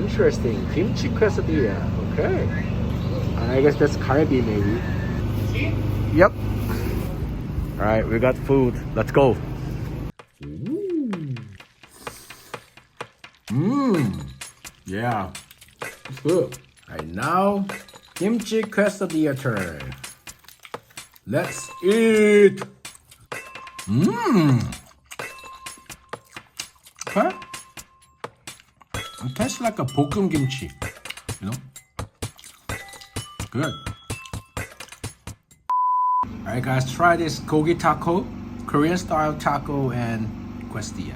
interesting. Kimchi 퀘사디아. Okay. I guess that's 갈비 maybe. Yep. All right, we got food. Let's go. Yeah. It's good. Right now, kimchi quesadilla turn. Let's eat. Okay. It tastes like a 볶음 kimchi, you know? Good. Alright guys, try this Kogi Taco, Korean style taco and quesadilla.